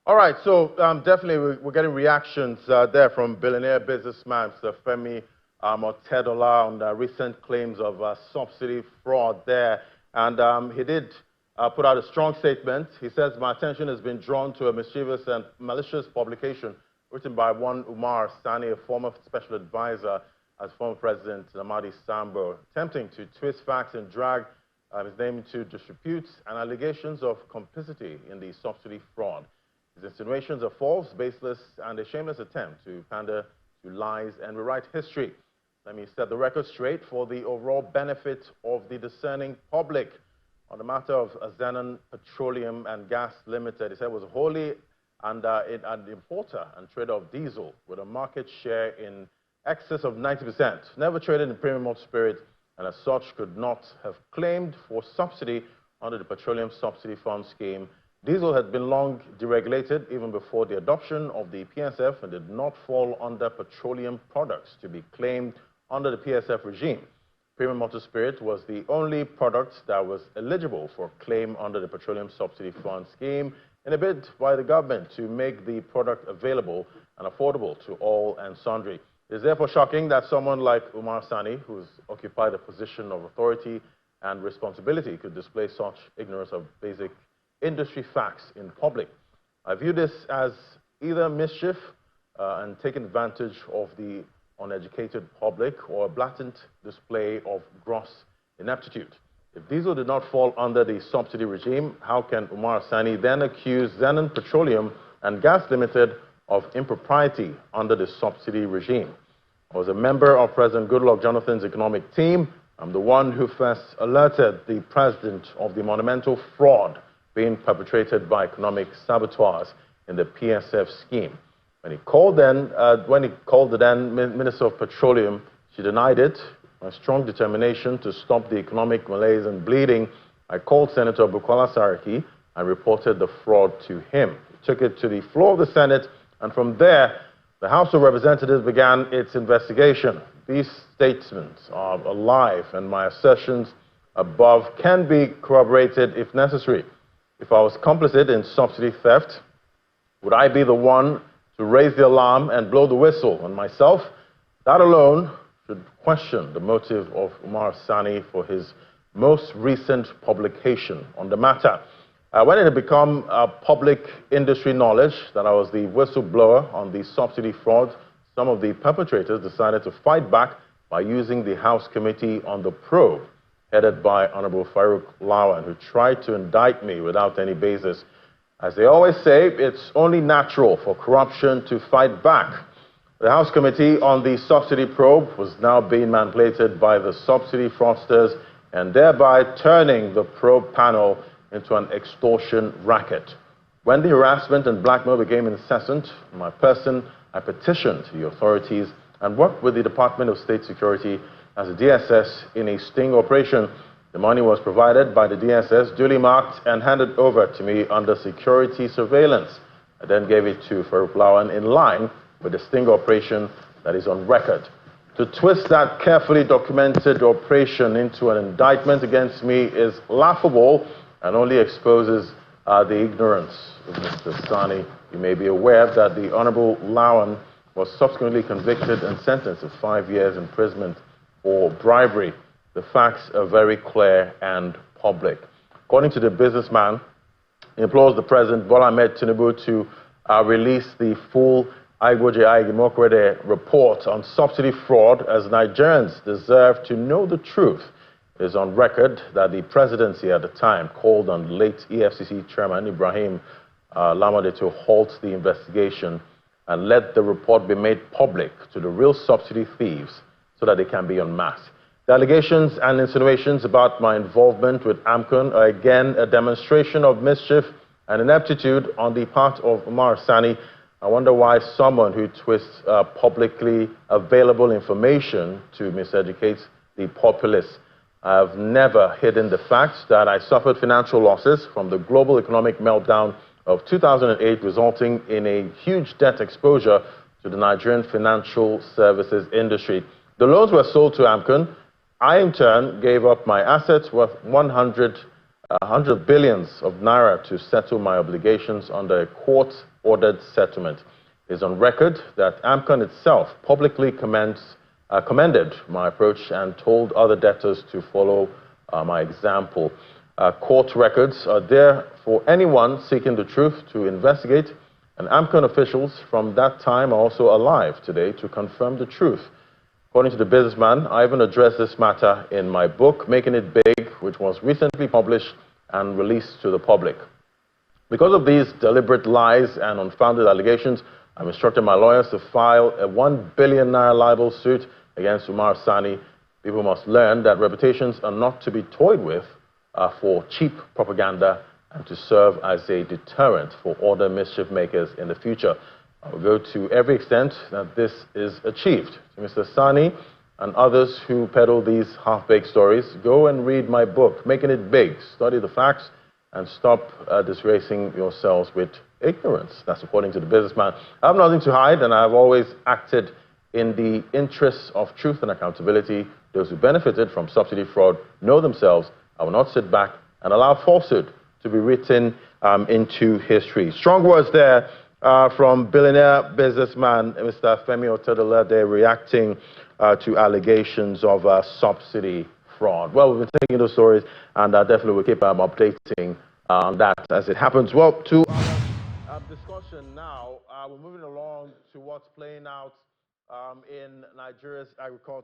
All right, so definitely we're getting reactions there from billionaire businessman Sir Femi Otedola on the recent claims of subsidy fraud there. And he did put out a strong statement. He says, my attention has been drawn to a mischievous and malicious publication written by one Umar Sani, a former special advisor as former President Namadi Sambo, attempting to twist facts and drag his name into disputes and allegations of complicity in the subsidy fraud. His insinuations are false, baseless, and a shameless attempt to pander to lies and rewrite history. Let me set the record straight for the overall benefit of the discerning public. On the matter of Zenon Petroleum and Gas Limited, he said it was wholly an importer and trader of diesel with a market share in excess of 90%, never traded in premium malt spirit, and as such could not have claimed for subsidy under the Petroleum Subsidy Fund scheme. Diesel had been long deregulated even before the adoption of the PSF and did not fall under petroleum products to be claimed under the PSF regime. Premium motor spirit was the only product that was eligible for claim under the Petroleum Subsidy Fund scheme in a bid by the government to make the product available and affordable to all and sundry. It is therefore shocking that someone like Umar Sani, who's occupied a position of authority and responsibility, could display such ignorance of basic industry facts in public. I view this as either mischief and taking advantage of the uneducated public or a blatant display of gross ineptitude. If diesel did not fall under the subsidy regime, how can Umar Sani then accuse Zenon Petroleum and Gas Limited of impropriety under the subsidy regime? I was a member of President Goodluck Jonathan's economic team. I'm the one who first alerted the president of the monumental fraud being perpetrated by economic saboteurs in the PSF scheme. When he called the then Minister of Petroleum, she denied it. My strong determination to stop the economic malaise and bleeding, I called Senator Bukola Saraki and reported the fraud to him. He took it to the floor of the Senate, and from there, the House of Representatives began its investigation. These statements are alive, and my assertions above can be corroborated if necessary. If I was complicit in subsidy theft, would I be the one to raise the alarm and blow the whistle on myself? That alone should question the motive of Umar Sani for his most recent publication on the matter. When it had become public industry knowledge that I was the whistleblower on the subsidy fraud, some of the perpetrators decided to fight back by using the House Committee on the Probe, headed by Honorable Farouk Lawan, who tried to indict me without any basis. As they always say, it's only natural for corruption to fight back. The House Committee on the Subsidy Probe was now being manipulated by the subsidy fraudsters and thereby turning the probe panel into an extortion racket. When the harassment and blackmail became incessant, in my person, I petitioned the authorities and worked with the Department of State Security as a DSS in a sting operation. The money was provided by the DSS, duly marked and handed over to me under security surveillance. I then gave it to Farouk Lawan in line with the sting operation that is on record. To twist that carefully documented operation into an indictment against me is laughable and only exposes the ignorance of Mr. Sani. You may be aware that the Honorable Lawan was subsequently convicted and sentenced to 5 years imprisonment for bribery. The facts are very clear and public. According to the businessman, he implores the President Bola Ahmed Tinubu to release the full Igboje Aigimokwede report on subsidy fraud, as Nigerians deserve to know the truth. It is on record that the presidency at the time called on the late EFCC chairman Ibrahim Lamade to halt the investigation and let the report be made public to the real subsidy thieves so that they can be unmasked. The allegations and insinuations about my involvement with AMCON are again a demonstration of mischief and ineptitude on the part of Umar Sani. I wonder why someone who twists publicly available information to miseducate the populace. I have never hidden the fact that I suffered financial losses from the global economic meltdown of 2008, resulting in a huge debt exposure to the Nigerian financial services industry. The loans were sold to AMCON. I, in turn, gave up my assets worth 100 hundreds of billions of naira to settle my obligations under a court-ordered settlement. It is on record that AMCON itself publicly commended my approach and told other debtors to follow my example. Court records are there for anyone seeking the truth to investigate, and AMCON officials from that time are also alive today to confirm the truth. According to the businessman, I even addressed this matter in my book, Making It Big, which was recently published and released to the public. Because of these deliberate lies and unfounded allegations, I'm instructing my lawyers to file a 1 billion naira libel suit against Umar Sani. People must learn that reputations are not to be toyed with for cheap propaganda and to serve as a deterrent for other mischief makers in the future. I will go to every extent that this is achieved. To Mr. Sani and others who peddle these half-baked stories, go and read my book, Making It Big. Study the facts and stop disgracing yourselves with ignorance. That's according to the businessman. I have nothing to hide, and I've always acted in the interests of truth and accountability. Those who benefited from subsidy fraud know themselves. I will not sit back and allow falsehood to be written into history. Strong words there from billionaire businessman Mr. Femi Otedola. They're reacting to allegations of subsidy fraud. Well, we've been taking those stories, and definitely we'll keep updating on that as it happens. Well, to our discussion now, we're moving along to what's playing out in Nigeria's agriculture.